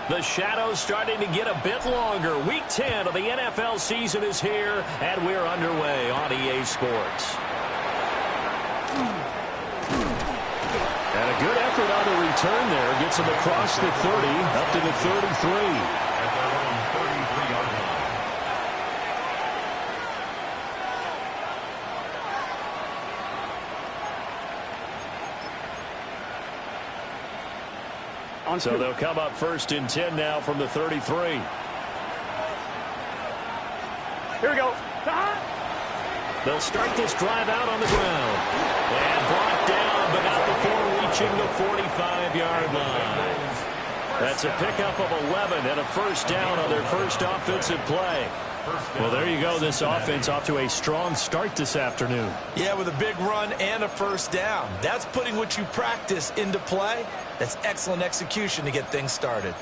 The shadow's starting to get a bit longer. Week 10 of the NFL season is here, and we're underway on EA Sports. And a good effort on the return there. Gets him across the 30, up to the 33. So they'll come up 1st and 10 now from the 33. Here we go. They'll start this drive out on the ground. And brought down, but not before reaching the 45-yard line. That's a pickup of 11 and a first down on their first offensive play. Well, there you go. This offense off to a strong start this afternoon. Yeah, with a big run and a first down. That's putting what you practice into play. That's excellent execution to get things started.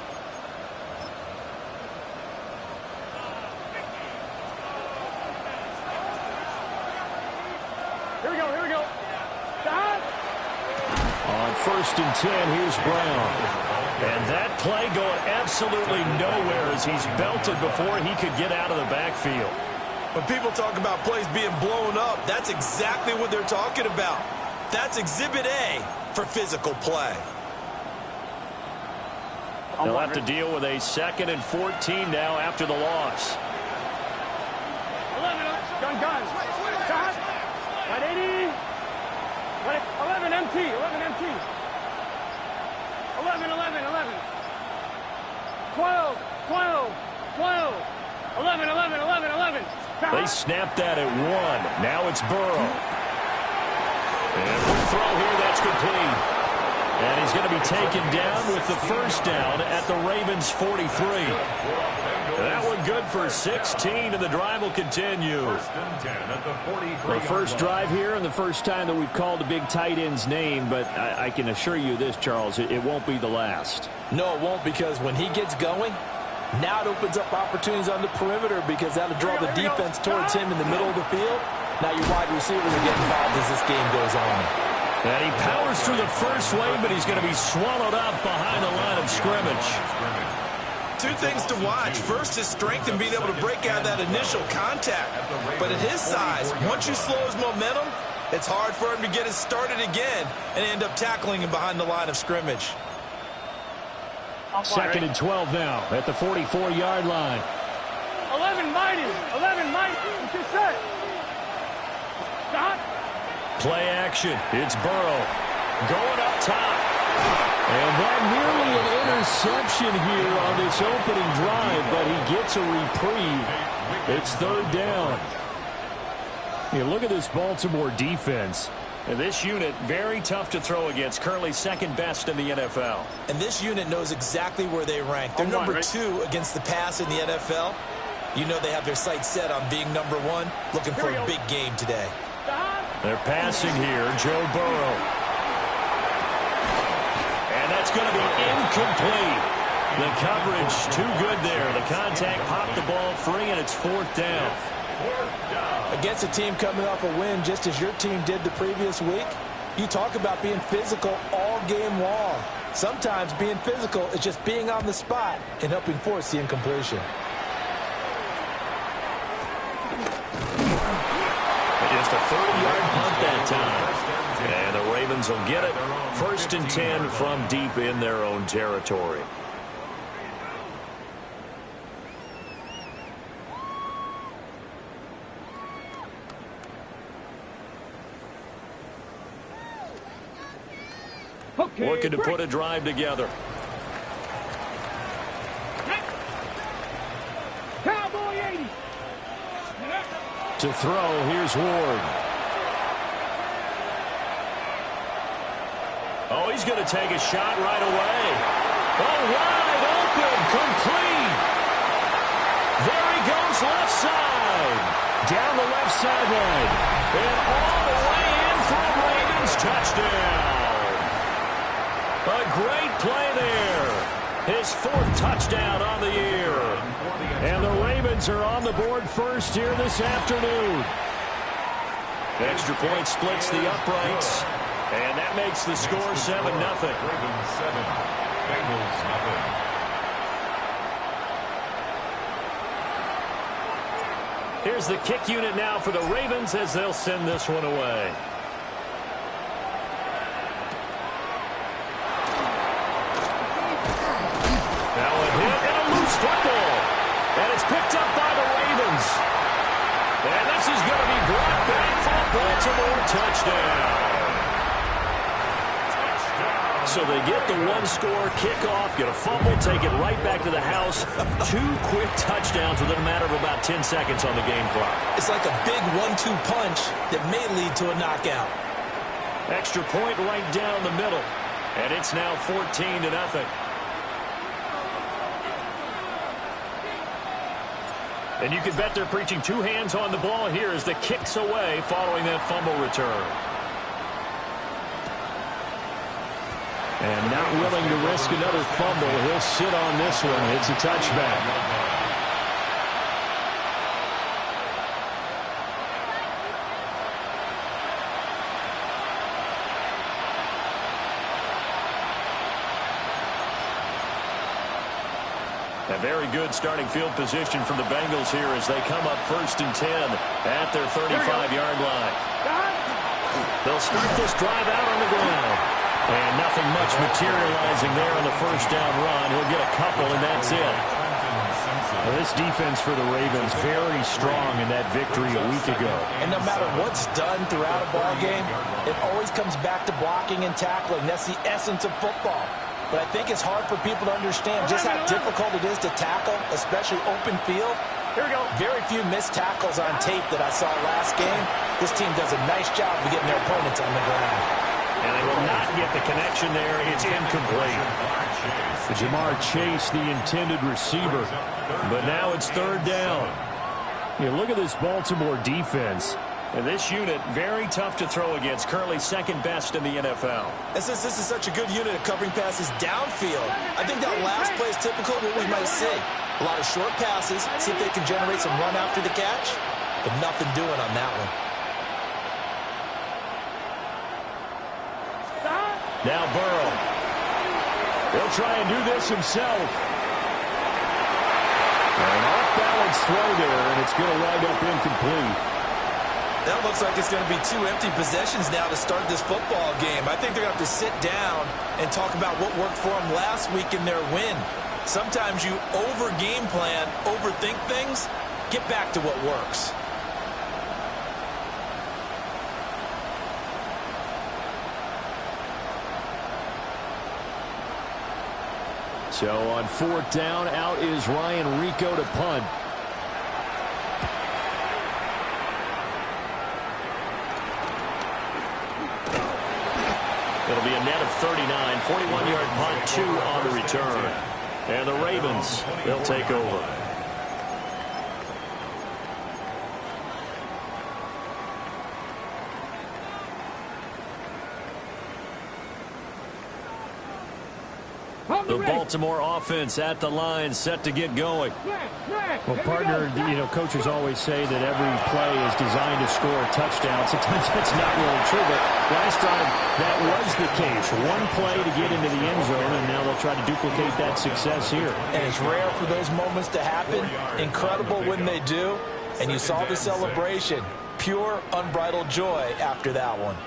Here we go. On 1st and 10, here's Brown. And that play going absolutely nowhere as he's belted before he could get out of the backfield. When people talk about plays being blown up, that's exactly what they're talking about. That's Exhibit A for physical play. They'll have to deal with a 2nd and 14 now after the loss. 11, gun. Shot. 180. 11 MT. 11. 12. 11. They snapped that at 1. Now it's Burrow. And the throw here, that's complete. And he's going to be taken down with the first down at the Ravens' 43. That one good for 16, and the drive will continue. The first drive here and the first time that we've called the big tight end's name, but I can assure you this, Charles, it won't be the last. No, it won't, because when he gets going, now it opens up opportunities on the perimeter because that'll draw the defense towards him in the middle of the field. Now your wide receivers will get involved as this game goes on. And he powers through the first wave, but he's going to be swallowed up behind the line of scrimmage. Two things to watch. First, his strength and being able to break out of that initial contact. But at his size, once you slow his momentum, it's hard for him to get it started again and end up tackling him behind the line of scrimmage. 2nd and 12 now at the 44-yard line. 11 mighty. Get set. Stop. Play action. It's Burrow going up top. And that nearly an interception here on this opening drive, but he gets a reprieve. It's 3rd down. You look at this Baltimore defense. And this unit, very tough to throw against, currently 2nd best in the NFL. And this unit knows exactly where they rank. They're number 2 against the pass in the NFL. You know they have their sights set on being number 1, looking for a big game today. They're passing here, Joe Burrow. And that's going to be incomplete. The coverage too good there. The contact popped the ball free, and it's 4th down. Against a team coming off a win, just as your team did the previous week, you talk about being physical all game long. Sometimes being physical is just being on the spot and helping force the incompletion. Just a 30-yard punt that time. And the Ravens will get it. 1st and 10 from deep in their own territory. Okay, looking to put a drive together. Cowboy 80. To throw, here's Ward. Oh, he's going to take a shot right away. Oh, wide open, complete. There he goes, left side. Down the left sideline. And all the way in for a Ravens touchdown. A great play there. His 4th touchdown on the year. And the Ravens are on the board first here this afternoon. Extra point splits the uprights. And that makes the score 7-0. Ravens 7, Bengals 0. Here's the kick unit now for the Ravens as they'll send this one away. Now a hit and a loose football. And it's picked up by the Ravens. And this is going to be brought back for a Baltimore touchdown. So they get the one-score kickoff, get a fumble, take it right back to the house. 2 quick touchdowns within a matter of about 10 seconds on the game clock. It's like a big 1-2 punch that may lead to a knockout. Extra point right down the middle. And it's now 14-0. And you can bet they're preaching 2 hands on the ball here as the kick's away following that fumble return. And not willing to risk another fumble. He'll sit on this one. It's a touchback. A very good starting field position from the Bengals here as they come up 1st and 10 at their 35-yard line. They'll start this drive out on the ground. And nothing much materializing there on the first down run. He'll get a couple, and that's it. Well, this defense for the Ravens very strong in that victory a week ago. And no matter what's done throughout a ball game, it always comes back to blocking and tackling. That's the essence of football. But I think it's hard for people to understand just how difficult it is to tackle, especially open field. Here we go. Very few missed tackles on tape that I saw last game. This team does a nice job of getting their opponents on the ground. And they will not get the connection there. It's incomplete. Jamar Chase, the intended receiver. But now it's 3rd down. You look at this Baltimore defense. And this unit, very tough to throw against. Currently 2nd best in the NFL. And since this is such a good unit of covering passes downfield, I think that last play is typical of what we might see. A lot of short passes, see if they can generate some run after the catch. But nothing doing on that one. Now Burrow. He'll try and do this himself. An off-balance throw there, and it's going to wind up incomplete. That looks like it's going to be 2 empty possessions now to start this football game. I think they're going to have to sit down and talk about what worked for them last week in their win. Sometimes you over-game plan, overthink things. Get back to what works. So on 4th down, out is Ryan Rico to punt. It'll be a net of 39, 41-yard punt, 2 on the return. And the Ravens, they'll take over. The Baltimore offense at the line, set to get going. Well, partner, coaches always say that every play is designed to score a touchdown. Sometimes that's not really true, but last drive, that was the case. One play to get into the end zone, and now they'll try to duplicate that success here. And it's rare for those moments to happen. Incredible when they do. And you saw the celebration. Pure, unbridled joy after that one.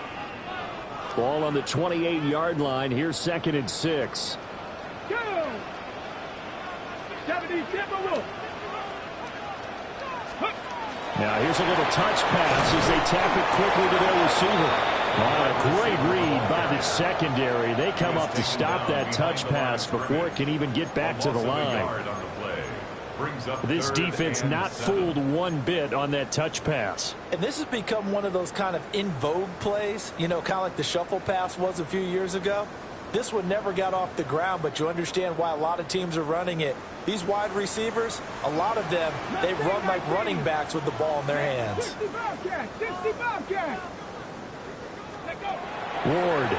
Ball on the 28-yard line. Here's 2nd and 6. Now here's a little touch pass as they tap it quickly to their receiver. A great read by the secondary. They come up to stop that touch pass before it can even get back to the line. This defense not fooled one bit on that touch pass. And this has become one of those kind of in vogue plays, kind of like the shuffle pass was a few years ago. This one never got off the ground, but you understand why a lot of teams are running it. These wide receivers, a lot of them, they run like running backs with the ball in their hands. Ward.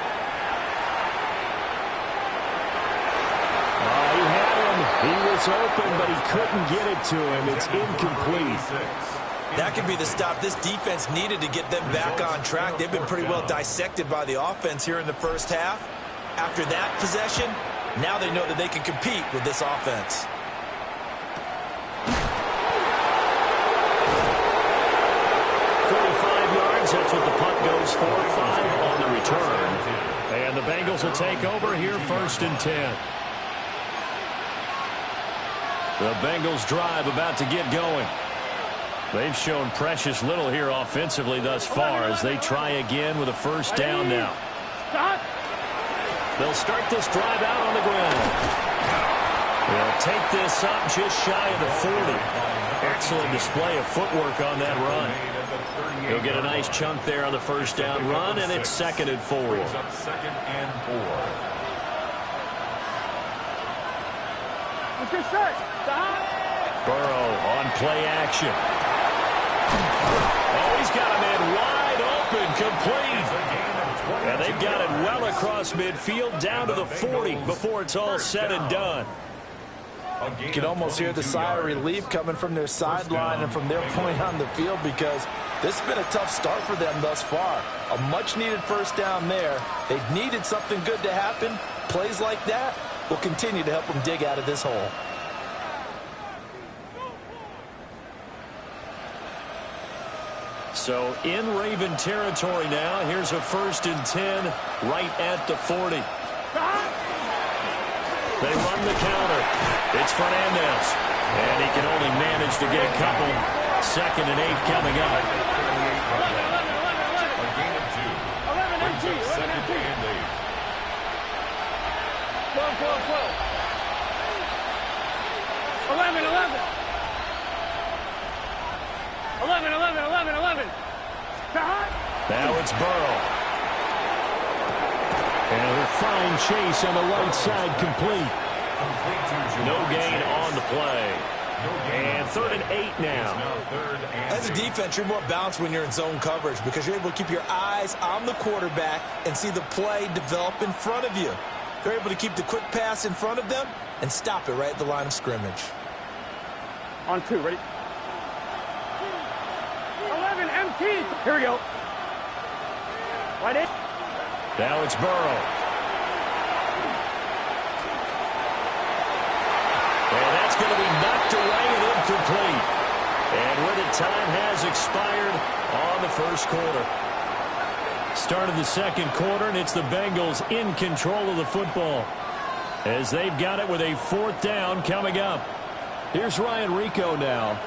He had him. He was open, but he couldn't get it to him. It's incomplete. That could be the stop this defense needed to get them back on track. They've been pretty well dissected by the offense here in the first half. After that possession, now they know that they can compete with this offense. starts with the punt, goes for 5 on the return. And the Bengals will take over here, 1st and 10. The Bengals drive about to get going. They've shown precious little here offensively thus far as they try again with a 1st down now. They'll start this drive out on the ground. They'll take this up just shy of the 40. Excellent display of footwork on that run. He'll get a nice chunk there on the 1st down run, and it's 2nd and 4. Burrow on play action. Oh, he's got a man wide open, complete. And they've got it well across midfield down to the 40 before it's all said and done. You can almost hear the sigh of relief coming from their sideline and from their point on the field because this has been a tough start for them thus far. A much-needed 1st down there. They've needed something good to happen. Plays like that will continue to help them dig out of this hole. So in Raven territory now, here's a 1st and 10 right at the 40. They run the counter. It's Fernandez. And he can only manage to get a couple. 2nd and 8 coming up. 11 MT. 11. Now it's Burrow. And a fine chase on the right side, complete. No gain on the play. And 3rd and 8 now. As a defense, you're more balanced when you're in zone coverage because you're able to keep your eyes on the quarterback and see the play develop in front of you. They're able to keep the quick pass in front of them and stop it right at the line of scrimmage. On 2, ready? 11 MT. Here we go. Right in. Now it's Burrow. And that's going to be knocked away and incomplete. And where the time has expired on the 1st quarter. Start of the 2nd quarter, and it's the Bengals in control of the football as they've got it with a 4th down coming up. Here's Ryan Rico now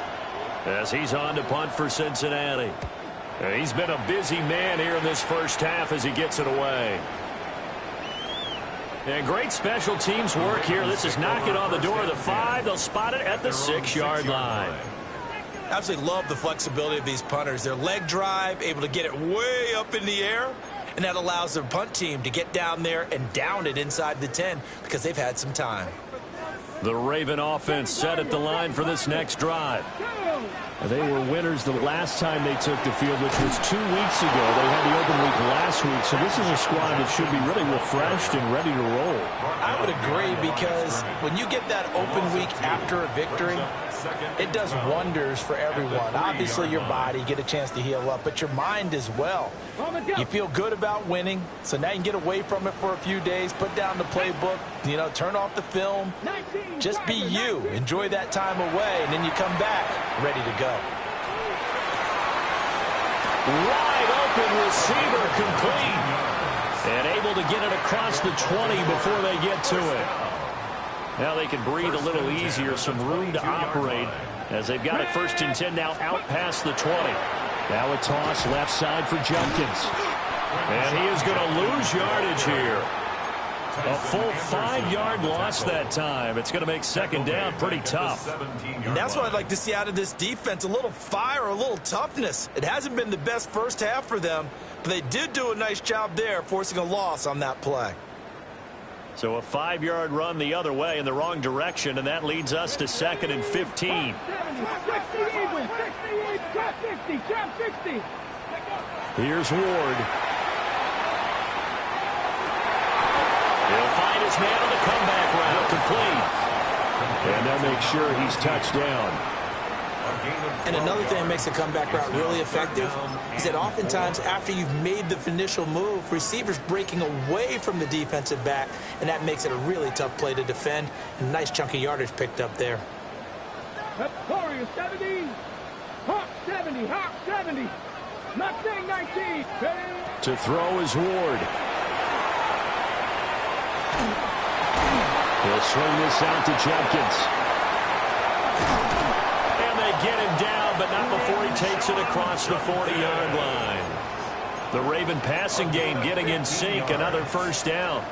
as he's on to punt for Cincinnati. He's been a busy man here in this 1st half as he gets it away. And great special teams work here. This is knocking on the door of the 5. They'll spot it at the 6-yard line. Absolutely love the flexibility of these punters. Their leg drive, able to get it way up in the air, and that allows their punt team to get down there and down it inside the 10 because they've had some time. The Raven offense set at the line for this next drive. They were winners the last time they took the field, which was 2 weeks ago. They had the open week last week, so this is a squad that should be really refreshed and ready to roll. I would agree because when you get that open week after a victory, it does wonders for everyone. Obviously, your body, get a chance to heal up, but your mind as well. You feel good about winning, so now you can get away from it for a few days, put down the playbook, turn off the film. Just be you. Enjoy that time away, and then you come back ready to go. Wide open receiver, complete. And able to get it across the 20 before they get to it. Now they can breathe a little easier, some room to operate as they've got it 1st and 10 now out past the 20. Now a toss left side for Jenkins. And he is going to lose yardage here. A full 5-yard loss that time. It's going to make 2nd down pretty tough. And that's what I'd like to see out of this defense, a little fire, a little toughness. It hasn't been the best 1st half for them, but they did do a nice job there forcing a loss on that play. So a 5-yard run the other way in the wrong direction, and that leads us to 2nd and 15. 60. Here's Ward. He'll find his man on the comeback route, complete. And they'll make sure he's touched down. And another thing that makes a comeback route really effective is that oftentimes after you've made the initial move, receivers breaking away from the defensive back, and that makes it a really tough play to defend. And a nice chunk of yardage picked up there. Warriors 70. Hawk 70. Hawk 70. Mustang 19. To throw is Ward. He'll swing this out to Judkins. And they get him down, but not before he takes it across the 40-yard line. The Raven passing game getting in sync, another first down.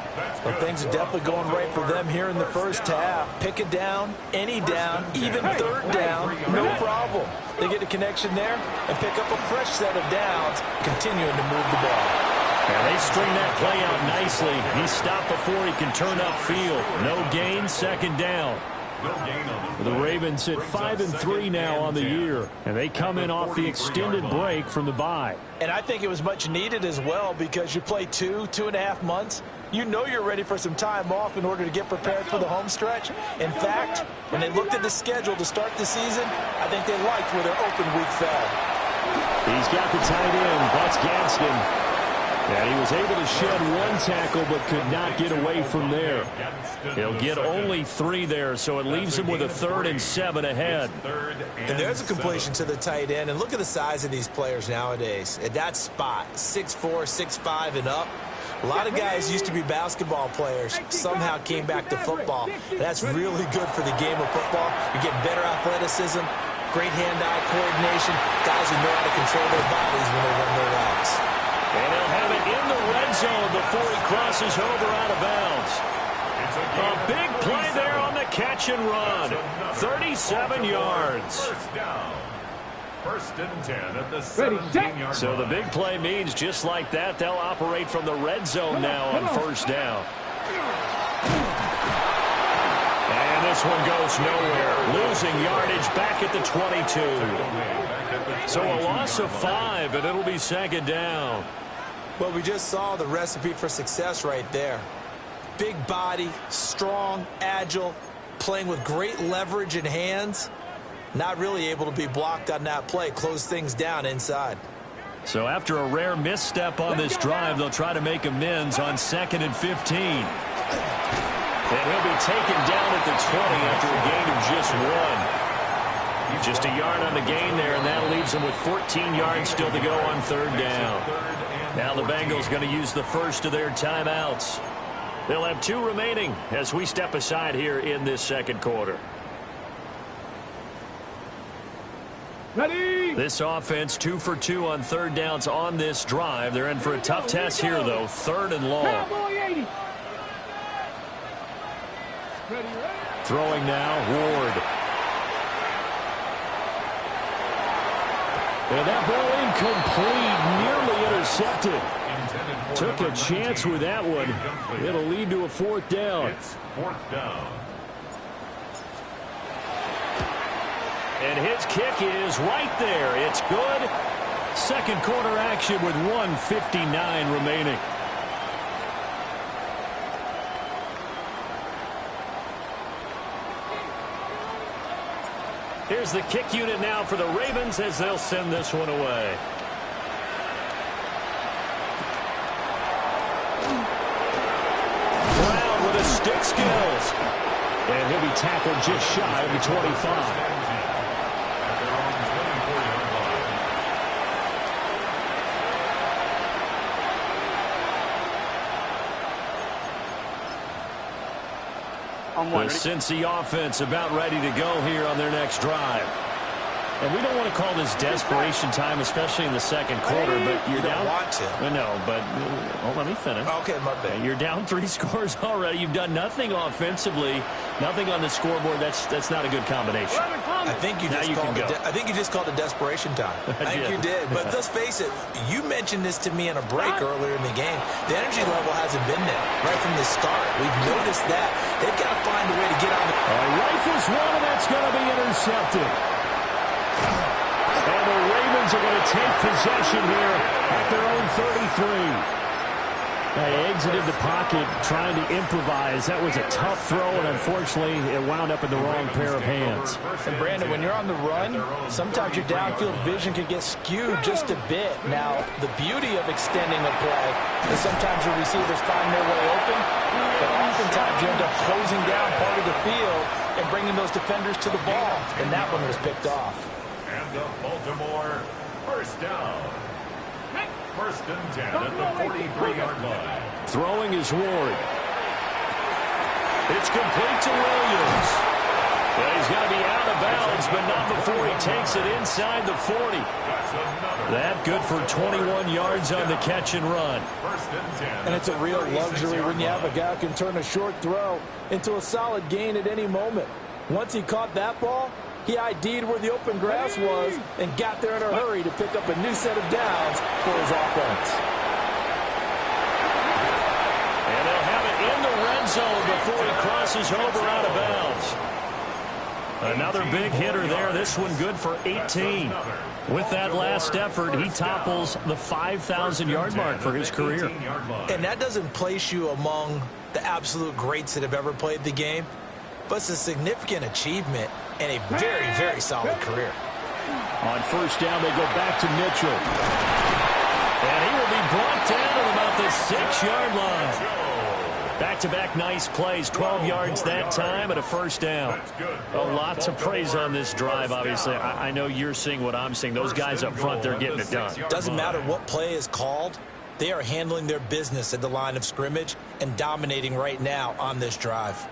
Well, things are definitely going right for them here in the first half. Pick it down, any down, even third down, no problem. They get a connection there and pick up a fresh set of downs, continuing to move the ball. And they string that play out nicely. He's stopped before he can turn upfield. No gain, second down. The Ravens sit 5-3 now on the year, and they come in off the extended break from the bye. And I think it was much needed as well, because you play 2.5 months. You know you're ready for some time off in order to get prepared for the home stretch. In fact, when they looked at the schedule to start the season, I think they liked where their open week fell. He's got the tight end. That's Gadsden. And he was able to shed one tackle but could not get away from there. He'll get only 3 there, so it leaves him with a 3rd and 7 ahead. And there's a completion to the tight end. And look at the size of these players nowadays. At that spot, 6'4", 6'5", and up. A lot of guys used to be basketball players, somehow came back to football. That's really good for the game of football. You get better athleticism, great hand-eye coordination, guys who know how to control their bodies when they run their routes. And he'll have it in the red zone before he crosses over out of bounds. A big play there on the catch and run. 37 yards. First and 10 at the 17-yard line. So the big play means just like that, they'll operate from the red zone now on first down. And this one goes nowhere. Losing yardage back at the 22. So a loss of 5, and it'll be second down. Well, we just saw the recipe for success right there. Big body, strong, agile, playing with great leverage in hands. Not really able to be blocked on that play. Close things down inside. So after a rare misstep on this drive, they'll try to make amends on 2nd and 15. And he'll be taken down at the 20 after a gain of just 1. Just a yard on the gain there, and that leaves them with 14 yards still to go on third down. Now the Bengals going to use the first of their timeouts. They'll have 2 remaining as we step aside here in this second quarter. Ready. This offense 2 for 2 on third downs on this drive. They're in for a tough test here, though. 3rd and long. Throwing now, Ward. And that ball incomplete, nearly intercepted. Took a chance with that one. It'll lead to a 4th down. It's 4th down. And his kick is right there. It's good. Second quarter action with 1:59 remaining. Here's the kick unit now for the Ravens as they'll send this one away. Brown with his stick skills. And he'll be tackled just shy of the 25. The Cincy offense about ready to go here on their next drive. And we don't want to call this desperation time, especially in the second quarter, but you're down. Want to. No, but let me finish. Okay, my bad. You're down 3 scores already. You've done nothing offensively, nothing on the scoreboard. That's not a good combination. I think you just called it desperation time. I think you did. But let's face it, you mentioned this to me in a break earlier in the game. The energy level hasn't been there right from the start. We've noticed that. They've got to find a way to get on the... Rifles one, and that's going to be intercepted. And the Ravens are going to take possession here at their own 33. They exited the pocket trying to improvise. That was a tough throw, and unfortunately, it wound up in the wrong pair of hands. And Brandon, when you're on the run, sometimes your downfield vision can get skewed just a bit. Now, the beauty of extending a play is sometimes your receivers find their way open, but oftentimes you end up closing down part of the field and bringing those defenders to the ball, and that one was picked off. And the Baltimore first down. First and 10 at the 43-yard line. Throwing is Ward. It's complete to Williams. Well, he's going to be out of bounds, but not before he takes it inside the 40. That good for 21 yards on the catch and run. First and 10. And it's a real luxury when you have a guy who can turn a short throw into a solid gain at any moment. Once he caught that ball, he ID'd where the open grass was and got there in a hurry to pick up a new set of downs for his offense. And they'll have it in the red zone before he crosses over out of bounds. Another big hitter there. This one good for 18. With that last effort, he topples the 5,000-yard mark for his career. And that doesn't place you among the absolute greats that have ever played the game, but it's a significant achievement and a very, very solid career. On first down, they go back to Mitchell. And he will be brought down at about the 6-yard line. Back-to-back nice plays, 12 yards that time and a first down. A lot to praise on this drive, obviously. I know you're seeing what I'm seeing. Those guys up front, they're getting it done. Doesn't matter what play is called. They are handling their business at the line of scrimmage and dominating right now on this drive.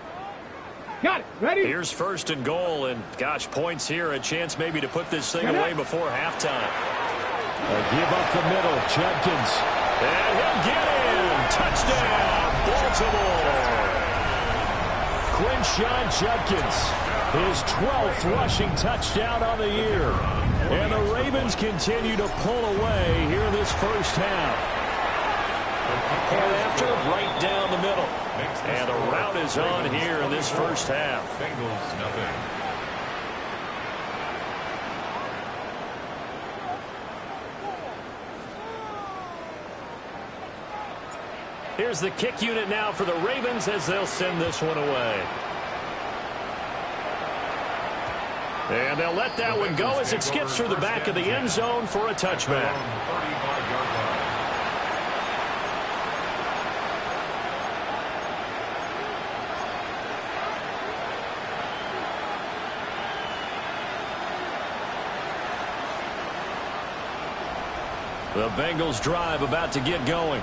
Got it. Ready? Here's first and goal, and gosh, points here. A chance maybe to put this thing away before halftime. Give up the middle, Judkins. And he'll get in. Touchdown, Baltimore. Quinshon Judkins, his 12th rushing touchdown on the year. And the Ravens continue to pull away here in this first half. And after, right down the middle. And the route is on here in this first half. Bengals nothing. Here's the kick unit now for the Ravens as they'll send this one away. And they'll let that one go as it skips through the back of the end zone for a touchback. The Bengals drive about to get going.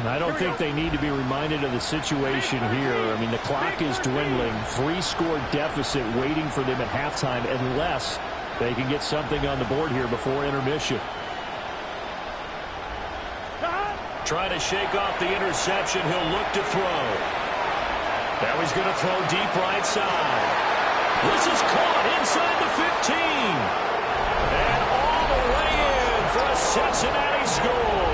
I don't think they need to be reminded of the situation here. I mean, the clock is dwindling. 3-score deficit waiting for them at halftime unless they can get something on the board here before intermission. Trying to shake off the interception. He'll look to throw. Now he's going to throw deep right side. This is caught inside the 15. And all the way in for a Cincinnati score.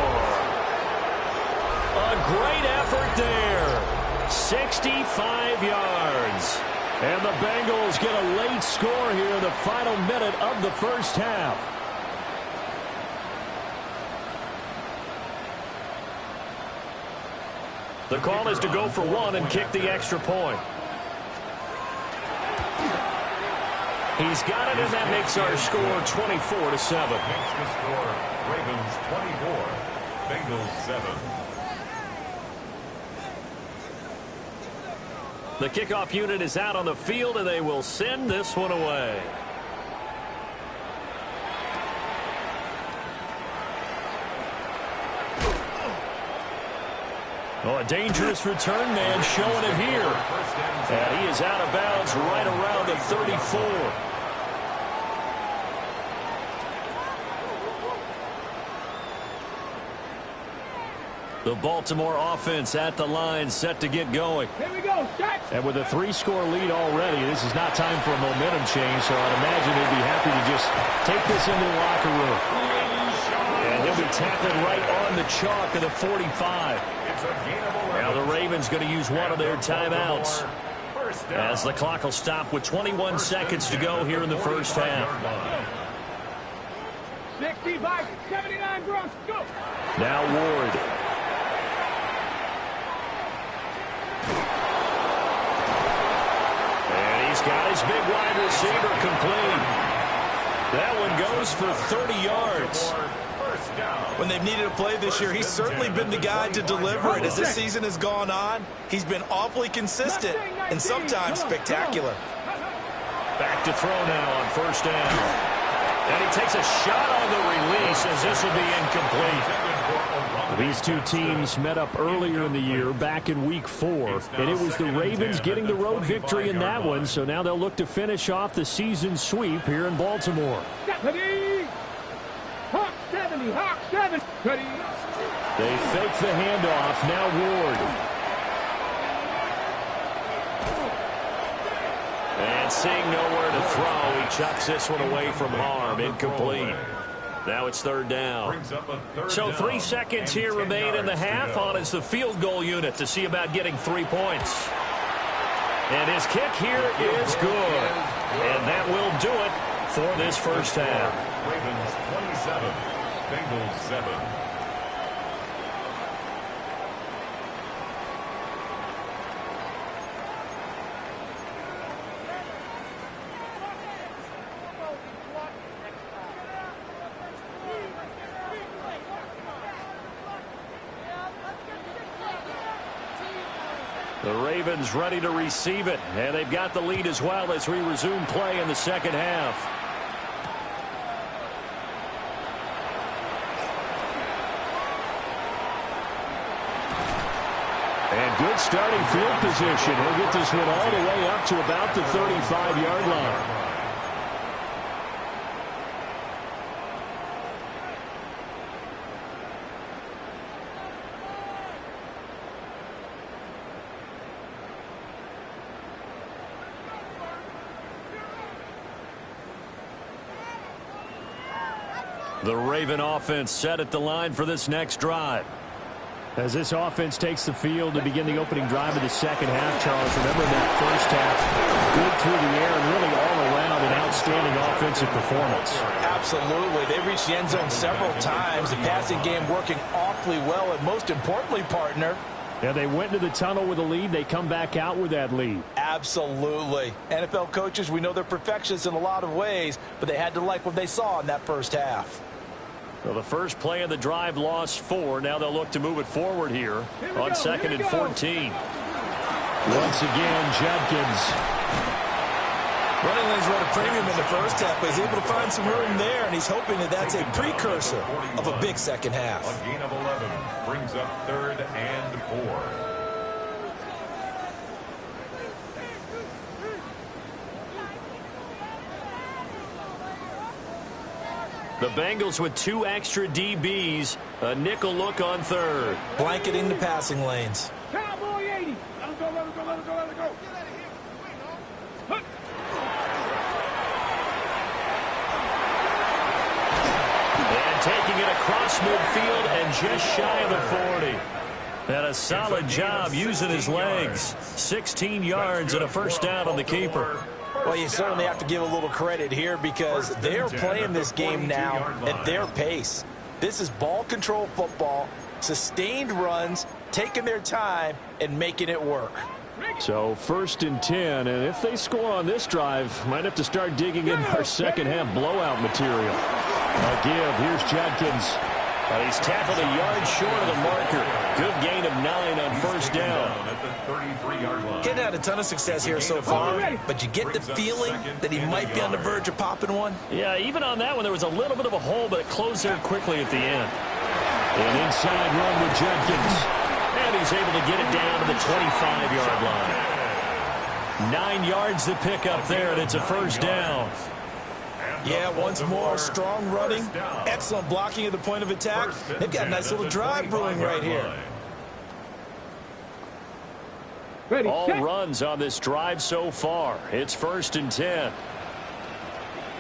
A great effort there. 65 yards. And the Bengals get a late score here in the final minute of the first half. The call is to go for one and kick the extra point. He's got it, and that makes our score 24-7. Makes the score Ravens 24, Bengals 7. The kickoff unit is out on the field, and they will send this one away. Oh, a dangerous return man showing it here. And he is out of bounds right around the 34. The Baltimore offense at the line, set to get going. Here we go. Start. And with a 3-score lead already, this is not time for a momentum change, so I'd imagine they'd be happy to just take this into the locker room. And he'll be tackled right on the chalk of the 45. Now the Ravens going to use one of their timeouts, as the clock will stop with 21 seconds to go here in the first half. 65, 79, Bronx, go. Now Ward. And he's got his big wide receiver complete. That one goes for 30 yards. When they've needed a play this year, he's certainly been the guy to deliver it. As this season has gone on, he's been awfully consistent and sometimes spectacular. Back to throw now on first down. And he takes a shot on the release as this will be incomplete. These two teams met up earlier in the year, back in Week 4, and it was the Ravens getting the road victory in that one, so now they'll look to finish off the season sweep here in Baltimore. Hawk 70, Hawk 70. They fake the handoff, now Ward. And seeing nowhere to throw, he chucks this one away from harm, incomplete. Now it's third down. So 3 seconds here remain in the half. On is the field goal unit to see about getting 3 points. And his kick here is good. And that will do it for this first half. Ravens 27, Bengals 7. The Ravens ready to receive it, and they've got the lead as well as we resume play in the second half. And good starting field position. He'll get this one all the way up to about the 35-yard line. The Raven offense set at the line for this next drive. As this offense takes the field to begin the opening drive of the second half, Charles, remember that first half, good through the air and really all around an outstanding offensive performance. Absolutely. They reached the end zone several times. The passing game working awfully well, and most importantly, partner, Yeah, they went into the tunnel with a lead. They come back out with that lead. absolutely. NFL coaches, we know they're perfectionists in a lot of ways, but they had to like what they saw in that first half. Well, the first play of the drive lost 4. Now they'll look to move it forward here on 2nd and 14. Once again, Judkins. Running lanes were at a premium in the first half, but he's able to find some room there, and he's hoping that that's a precursor of a big second half. A gain of 11 brings up 3rd and 4. The Bengals with 2 extra DBs, a nickel look on 3rd. Blanketing the passing lanes. Cowboy 80. Let him go, let him go, let him go, let him go. And taking it across midfield and just shy of the 40. And a solid job using his legs. 16 yards and a first down on the keeper. Well, you certainly have to give a little credit here because they're playing this game now at their pace. This is ball control football, sustained runs, taking their time, and making it work. So 1st and 10, and if they score on this drive, might have to start digging in our second half blowout material. A give, here's Judkins. He's tackled a yard short of the marker. Good gain of 9 on first down. Getting out a ton of success here so far, but you get the feeling that he might be on the verge of popping one. Yeah, even on that one, there was a little bit of a hole, but it closed there quickly at the end. An inside run with Judkins. And he's able to get it down to the 25-yard line. 9 yards to pick up there, and it's a first down. Yeah, once more, strong running, excellent blocking at the point of attack. They've got a nice little drive brewing right here. All runs on this drive so far. It's 1st and 10.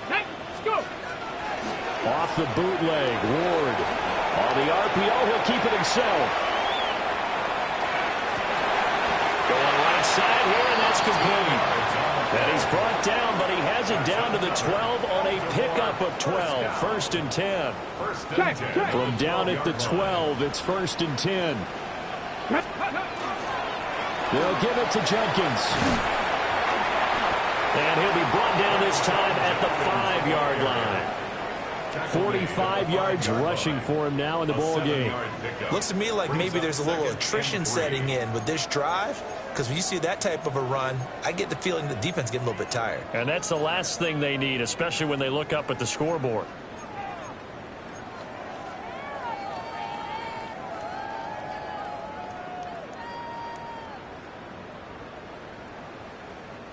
Let's go. Off the bootleg, Ward. On the RPO, he'll keep it himself. Going right side here, and that's complete. And he's brought down, but he has it down to the 12 on a pickup of 12. 1st and 10. From down at the 12, it's 1st and 10. They'll give it to Judkins. And he'll be brought down this time at the 5-yard line. 45 yards rushing for him now in the ball game. Looks to me like maybe there's a little attrition setting in with this drive. because when you see that type of a run, I get the feeling the defense getting a little bit tired. And that's the last thing they need, especially when they look up at the scoreboard.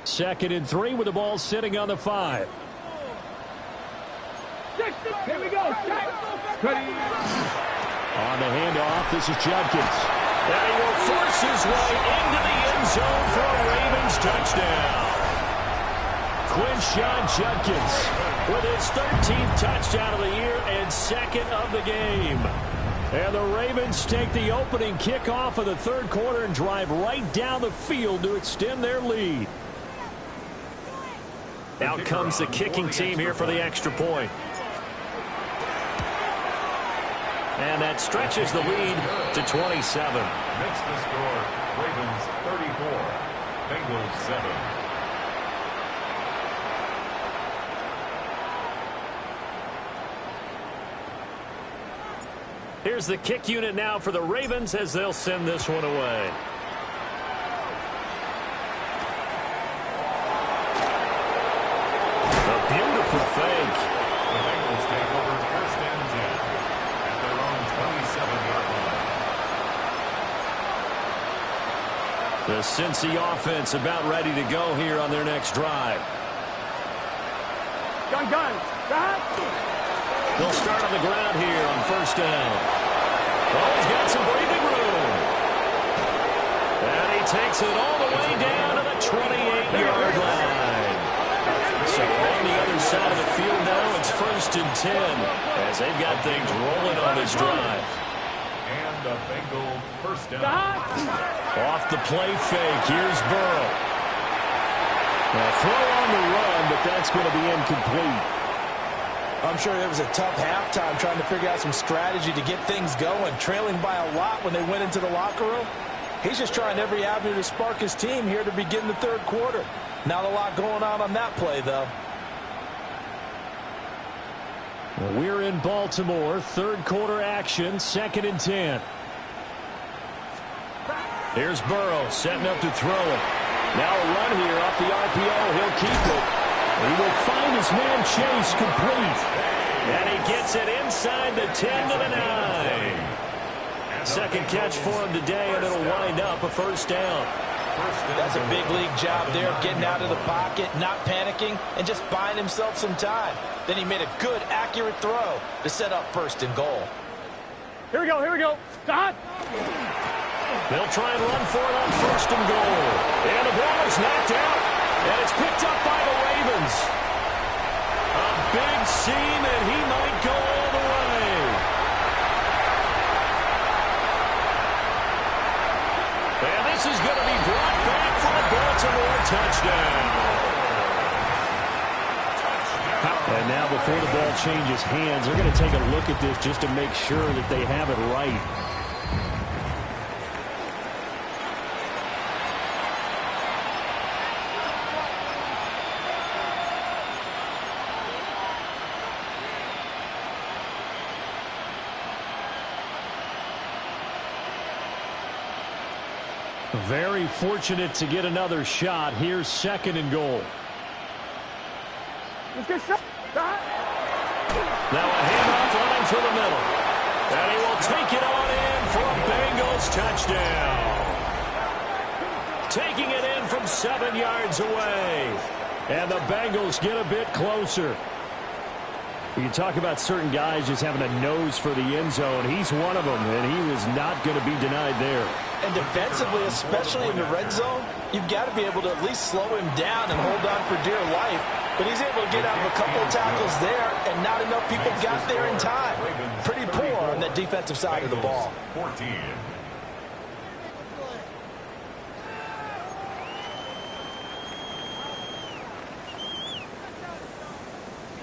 Second and 3 with the ball sitting on the 5. Here we go. Ready. On the handoff, this is Judkins. And he will force his way into the end zone for a Ravens touchdown. Quinshon Judkins with his 13th touchdown of the year and second of the game. And the Ravens take the opening kickoff of the third quarter and drive right down the field to extend their lead. Out comes the kicking team here for the extra point. And that stretches the lead to 27. Makes the score Ravens 34, Bengals 7. Here's the kick unit now for the Ravens as they'll send this one away. A beautiful fake. The Bengals take over first and 10 at their own 27-yard line. The Cincy offense about ready to go here on their next drive. Gun. They'll start on the ground here on first down. Oh, he's got some breathing room. And he takes it all the way down to the 28-yard line. So on the other side of the field now, it's first and 10 as they've got things rolling on this drive. And a Bengal first down. Off the play fake, here's Burrow. Now throw on the run, but that's going to be incomplete. I'm sure it was a tough halftime trying to figure out some strategy to get things going, trailing by a lot when they went into the locker room. He's just trying every avenue to spark his team here to begin the third quarter. Not a lot going on that play, though. We're in Baltimore, third quarter action, second and 10. Here's Burrow setting up to throw it. Now a run here off the RPO. He'll keep it. He will find his man Chase complete. And he gets it inside the 10 to the 9. Second catch for him today, and it'll wind up a first down. That's a big league job there of getting out of the pocket, not panicking, and just buying himself some time. Then he made a good, accurate throw to set up first and goal. Here we go. Stop. They'll try and run for it on first and goal. And the ball is knocked out. And it's picked up by the Ravens. A big seam, and he might go all the way. And this is going to be brought back for a Baltimore touchdown. And now before the ball changes hands, they're going to take a look at this just to make sure that they have it right. Very fortunate to get another shot. Here's second and goal. Let's get shot. Now a handoff running through the middle. And he will take it on in for a Bengals touchdown. Taking it in from 7 yards away. And the Bengals get a bit closer. You can talk about certain guys just having a nose for the end zone. He's one of them, and he was not going to be denied there. And defensively, especially in the red zone, you've got to be able to at least slow him down and hold on for dear life. But he's able to get out of a couple of tackles there, and not enough people got there in time. Pretty poor on the defensive side of the ball. 14.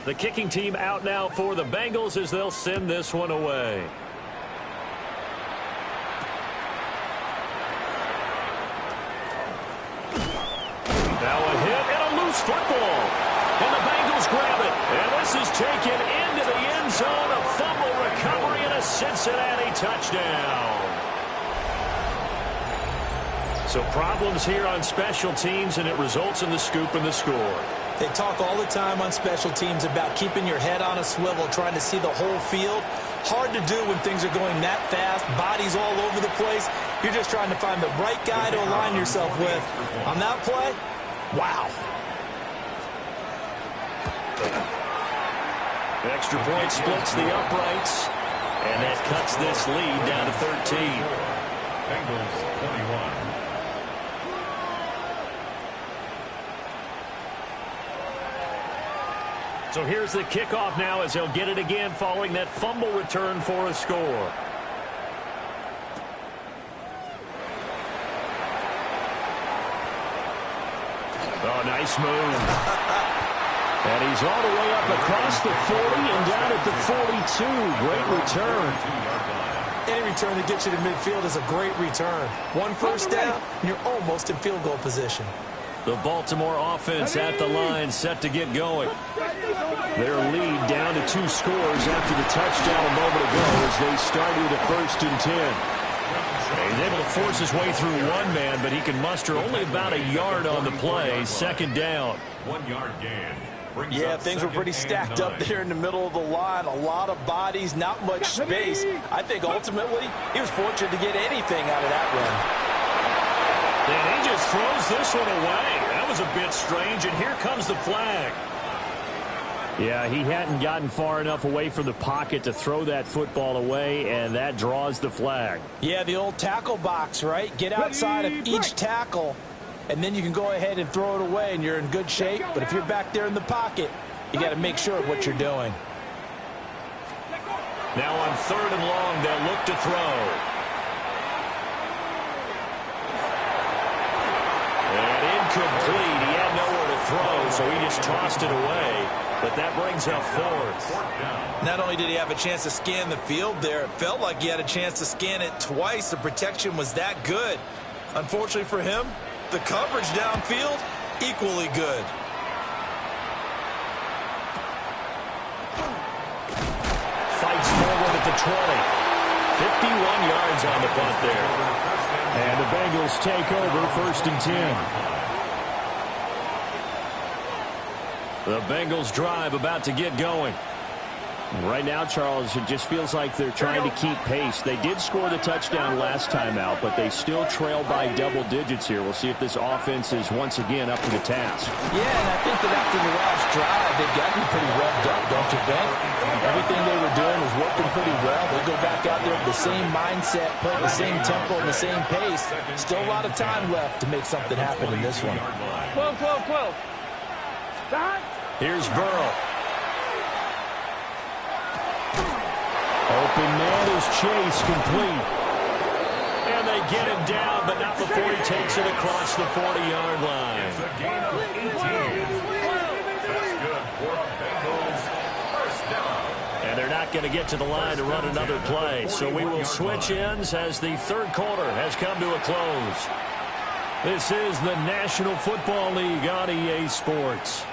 The kicking team out now for the Bengals as they'll send this one away. Now a hit and a loose football. And the Bengals grab it. And this is taken into the end zone. A fumble recovery and a Cincinnati touchdown. So problems here on special teams, and it results in the scoop and the score. They talk all the time on special teams about keeping your head on a swivel, trying to see the whole field. Hard to do when things are going that fast, bodies all over the place. You're just trying to find the right guy to align yourself with. On that play, wow. Extra point splits the uprights, and that cuts this lead down to 13. Bengals 21. So here's the kickoff now as they'll get it again following that fumble return for a score. Oh, nice move. And he's all the way up across the 40 and down at the 42. Great return. Any return that gets you to midfield is a great return. One first down, and you're almost in field goal position. The Baltimore offense at the line set to get going. Their lead down to 2 scores after the touchdown a moment ago as they started at 1st and 10. He's able to force his way through one man, but he can muster only about a yard on the play. 2nd down. 1 yard gain. Yeah, things were pretty stacked up there in the middle of the line. A lot of bodies, not much space. I think ultimately he was fortunate to get anything out of that run. And he just throws this one away. That was a bit strange, and here comes the flag. Yeah, he hadn't gotten far enough away from the pocket to throw that football away, and that draws the flag. Yeah, the old tackle box, right? Get outside of each tackle, and then you can go ahead and throw it away, and you're in good shape. But if you're back there in the pocket, you got to make sure of what you're doing. Now on 3rd and long, they'll look to throw. Incomplete. He had nowhere to throw, so he just tossed it away. But that brings up 4th. Not only did he have a chance to scan the field there, it felt like he had a chance to scan it twice. The protection was that good. Unfortunately for him, the coverage downfield, equally good. Fights forward at the 20. 51 yards on the punt there. And the Bengals take over 1st and 10. The Bengals drive about to get going. Right now, Charles, it just feels like they're trying to keep pace. They did score the touchdown last time out, but they still trail by double digits here. We'll see if this offense is once again up to the task. Yeah, and I think that after the last drive, they've gotten pretty revved up, don't you think? Everything they were doing was working pretty well. They go back out there with the same mindset, playing the same tempo and the same pace. Still a lot of time left to make something happen in this one. 12, 12, 12. Stop. Here's Burrow. Open man is Chase, complete. And they get him down, but not before he takes it across the 40-yard line. It's a gain of 18. That's good for a Bengals first down. And they're not going to get to the line to run another play. So we will switch ends as the 3rd quarter has come to a close. This is the National Football League on EA Sports.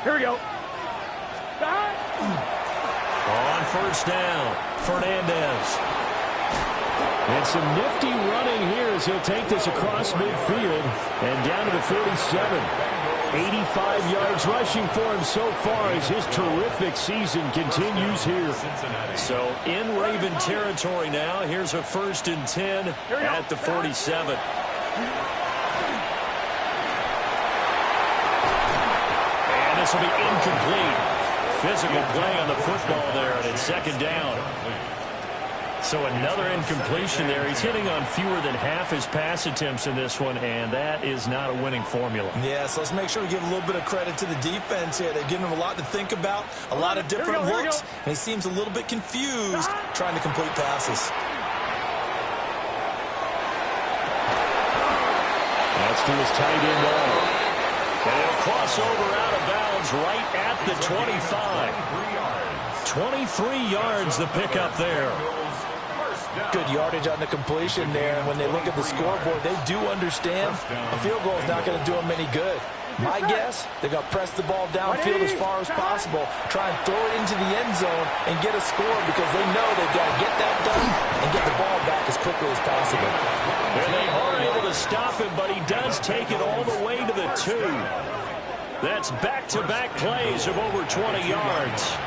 Here we go. On 1st down, Fernandez. And some nifty running here as he'll take this across midfield and down to the 47. 85 yards rushing for him so far as his terrific season continues here. So in Raven territory now. Here's a 1st and 10 at the 47. This will be incomplete. Physical play on the football there, and it's 2nd down. So another incompletion there. He's hitting on fewer than half his pass attempts in this one, and that is not a winning formula. Yeah, so let's make sure we give a little bit of credit to the defense here. They're giving him a lot to think about, a lot of different looks, and he seems a little bit confused trying to complete passes. That's to his tight end all. And he'll cross over out of bounds right at the 25. 23 yards the pickup there. Good yardage on the completion there. And when they look at the scoreboard, they do understand a field goal is not going to do them any good. My guess, they're going to press the ball downfield as far as possible, try and throw it into the end zone and get a score because they know they've got to get that done and get the ball back as quickly as possible. And they are able to stop him, but he does take it all the way to the 2. That's back-to-back plays of over 20 yards.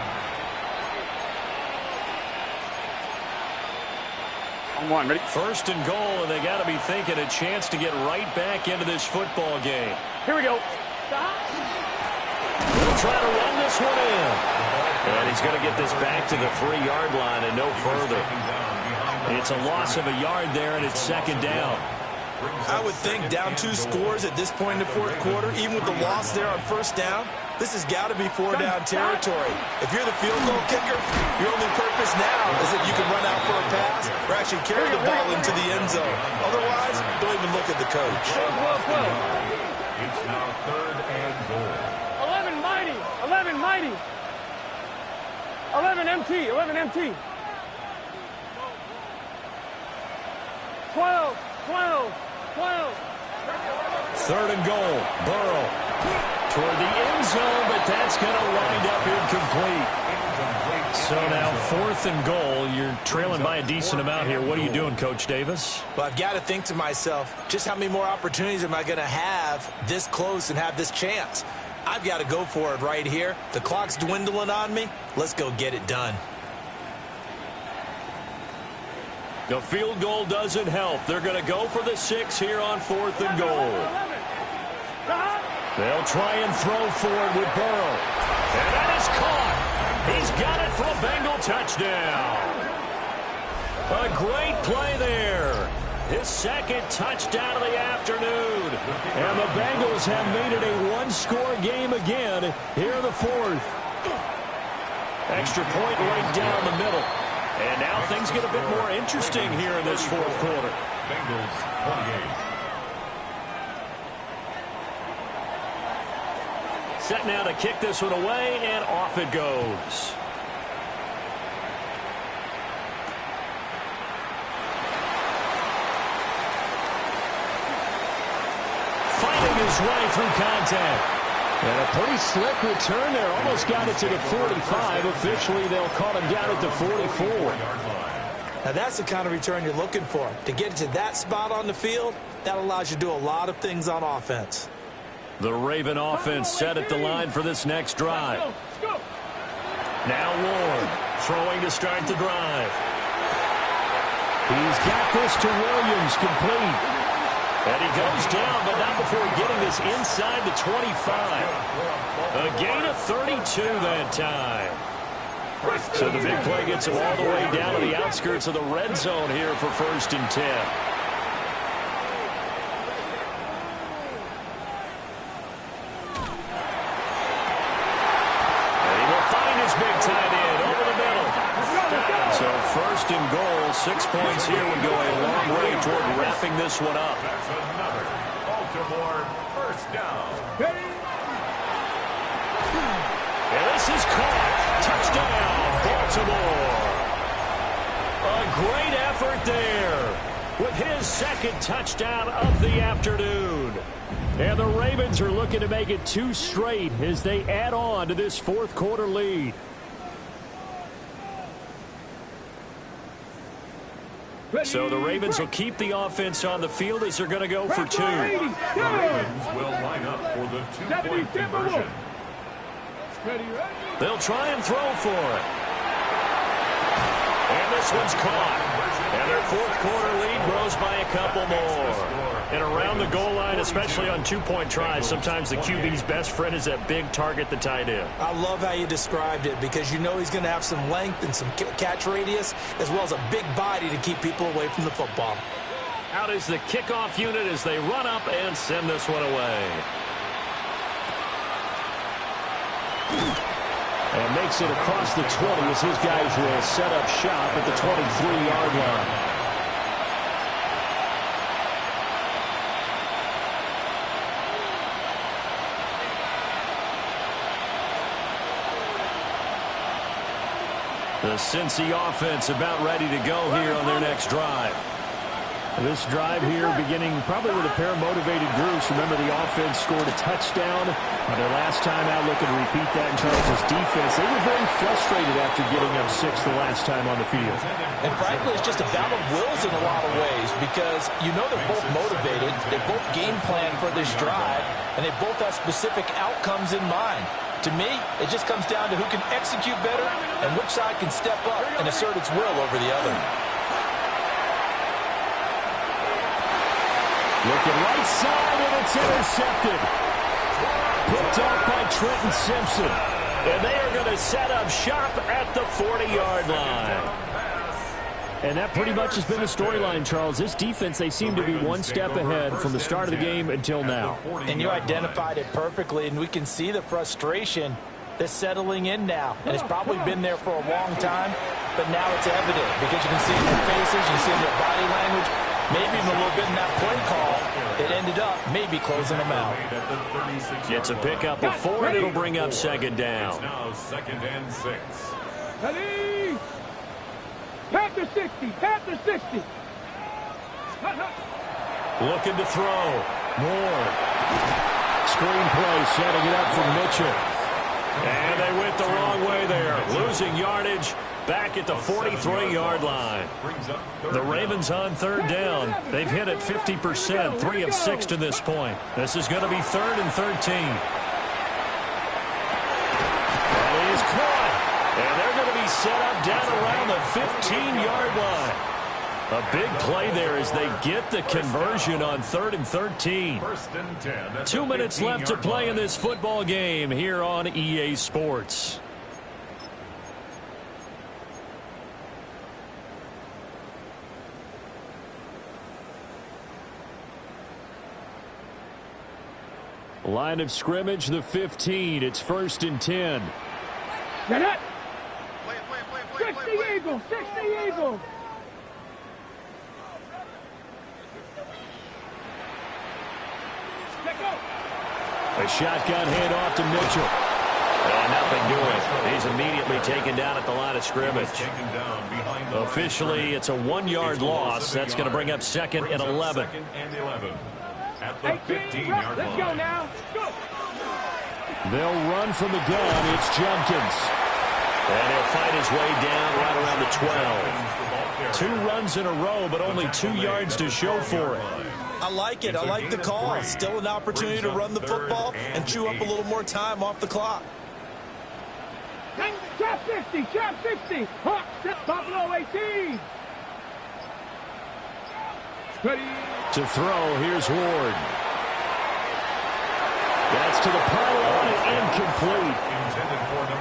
On 1, ready? First and goal, and they got to be thinking a chance to get right back into this football game. Here we go. He'll try to run this one in. And he's going to get this back to the 3-yard line and no further. It's a loss of a yard there, and it's second down. I would think down 2 scores at this point in the fourth quarter, even with the loss there on first down, this has got to be 4-down territory. If you're the field goal kicker, your only purpose now is that you can run out for a pass or actually carry the ball into the end zone. Otherwise, don't even look at the coach. It's now 3rd and goal. 11 mighty. 11 mighty. 11 MT. 11 MT. 12. 12. 3rd and goal. Burrow toward the end zone, but that's going to wind up incomplete. So now 4th and goal. You're trailing by a decent amount here. What are you doing, Coach Davis? Well, I've got to think to myself, just how many more opportunities am I going to have this close and have this chance? I've got to go for it right here. The clock's dwindling on me. Let's go get it done. The field goal doesn't help. They're going to go for the 6 here on 4th and goal. They'll try and throw for it with Burrow. And that is caught. He's got it for a Bengal touchdown. A great play there. His 2nd touchdown of the afternoon. And the Bengals have made it a 1-score game again here in the 4th. Extra point right down the middle. And now things get a bit more interesting here in this 4th quarter. Bengals 28. Set now to kick this one away, and off it goes. Fighting his way through contact. And a pretty slick return there. Almost got it to the 45. Officially, they'll call him down at the 44. Now, that's the kind of return you're looking for. To get it to that spot on the field, that allows you to do a lot of things on offense. The Raven offense set at the line for this next drive. Now Ward throwing to start the drive. He's got this to Williams, complete. And he goes down, but not before getting this inside the 25. A gain of 32 that time. So the big play gets him all the way down to the outskirts of the red zone here for 1st and 10. So 1st and goal, 6 points here would go a long way toward wrapping this one up. That's another Baltimore 1st down. And this is caught. Touchdown, Baltimore. A great effort there with his 2nd touchdown of the afternoon. And the Ravens are looking to make it 2 straight as they add on to this 4th quarter lead. So the Ravens will keep the offense on the field as they're going to go for 2. The Ravens will line up for the 2-point conversion. They'll try and throw for it. And this one's caught. And their 4th quarter lead grows by a couple more. And around the goal line, especially on 2-point tries, sometimes the QB's best friend is that big target, the tight end. I love how you described it because you know he's going to have some length and some catch radius as well as a big body to keep people away from the football. Out is the kickoff unit as they run up and send this one away. And makes it across the 20 as his guys will set up shop at the 23-yard line. The Cincy offense about ready to go here on their next drive. This drive here beginning probably with a pair of motivated groups. Remember, the offense scored a touchdown their last time out. Looking to repeat that in Charles' defense. They were very frustrated after getting up 6 the last time on the field. And frankly, it's just a battle of wills in a lot of ways because you know they're both motivated. They both game plan for this drive, and they both have specific outcomes in mind. To me, it just comes down to who can execute better and which side can step up and assert its will over the other. Looking right side, and it's intercepted. Picked up by Trenton Simpson. And they are going to set up shop at the 40-yard line. And that pretty much has been the storyline, Charles. This defense, they seem to be one step ahead from the start of the game until now. And you identified it perfectly, and we can see the frustration that's settling in now. And it's probably been there for a long time, but now it's evident because you can see in their faces, you can see in their body language, maybe even a little bit in that play call. It ended up maybe closing them out. Gets a pickup of 4, and it'll bring up second down. Now 2nd and 6. Ready? Panther 60, Panther 60. Looking to throw. Moore. Screenplay setting it up for Mitchell. And they went the wrong way there. Losing yardage back at the 43-yard line. The Ravens on 3rd down. They've hit it 50%, 3 of 6 to this point. This is going to be 3rd and 13. That is caught. And they're going to be set up down around the 15-yard line. A big play there as they get the conversion on 3rd and 13. 1st and 10. 2 minutes left to play in this football game here on EA Sports. Line of scrimmage, the 15. It's 1st and 10. Get it. 60 Eagles, 60 Eagles. A shotgun handoff to Mitchell. And nothing doing. He's immediately taken down at the line of scrimmage. Officially, it's a 1-yard loss. That's going to bring up 2nd and 11. 2nd and 11. At the 15-yard line. Let's go now. Go. They'll run from the gun. It's Jenkins. And he'll fight his way down right around the 12. 2 runs in a row, but only 2 yards to show for it. I like it. I like the call. Still an opportunity to run the football and chew up a little more time off the clock. Chop 60, chop 60. Hawk, top low 18. Ready. To throw, here's Ward. That's to the pylon and incomplete.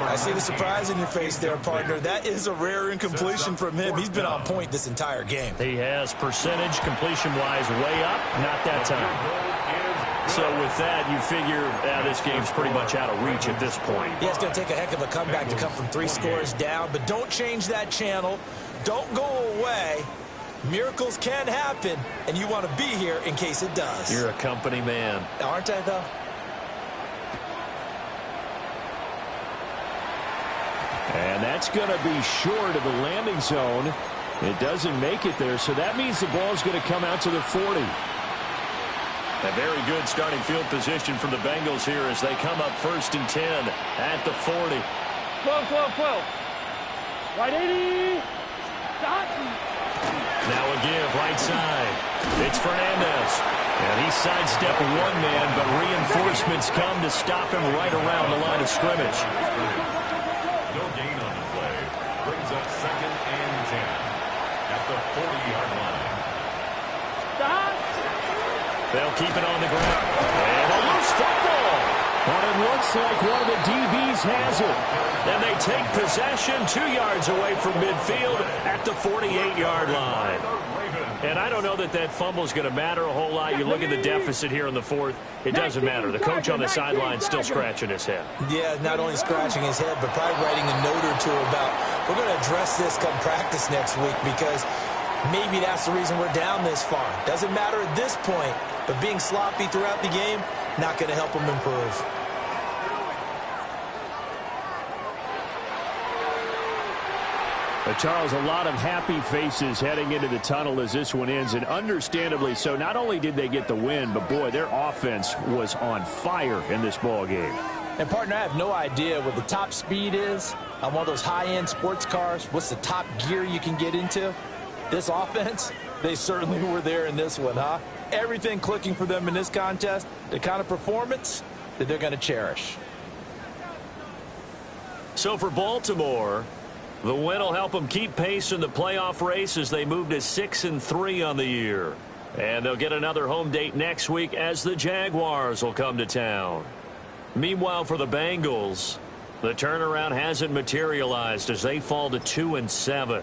I see the surprise in your face there, partner. That is a rare incompletion from him. He's been on point this entire game. He has percentage completion-wise way up, not that time. So with that, you figure this game's pretty much out of reach at this point. Yeah, it's going to take a heck of a comeback to come from 3 scores down, but don't change that channel. Don't go away. Miracles can happen, and you want to be here in case it does. You're a company man. Aren't I, though? And that's going to be short of the landing zone. It doesn't make it there, so that means the ball's going to come out to the 40. A very good starting field position from the Bengals here as they come up 1st and 10 at the 40. 12, 12, 12. Right 80. Stop. Now a give right side. It's Fernandez. And he sidestepped 1 man, but reinforcements come to stop him right around the line of scrimmage. No gain on the play. Brings up 2nd and 10 at the 40-yard line. Stop. They'll keep it on the ground. And a loose football. But it looks like one of the DBs has it. And they take possession 2 yards away from midfield at the 48-yard line. And I don't know that that fumble is going to matter a whole lot. You look at the deficit here in the 4th. It doesn't matter. The coach on the sideline still scratching his head. Yeah, not only scratching his head, but probably writing a note or two about, we're going to address this come practice next week because maybe that's the reason we're down this far. Doesn't matter at this point, but being sloppy throughout the game, not going to help him improve. Charles, a lot of happy faces heading into the tunnel as this one ends, and understandably so. Not only did they get the win, but, boy, their offense was on fire in this ball game. And, partner, I have no idea what the top speed is on one of those high-end sports cars. What's the top gear you can get into? This offense, they certainly were there in this one, huh? Everything clicking for them in this contest, the kind of performance that they're going to cherish. So for Baltimore, the win will help them keep pace in the playoff race as they move to 6-3 on the year. And they'll get another home date next week as the Jaguars will come to town. Meanwhile, for the Bengals, the turnaround hasn't materialized as they fall to 2-7.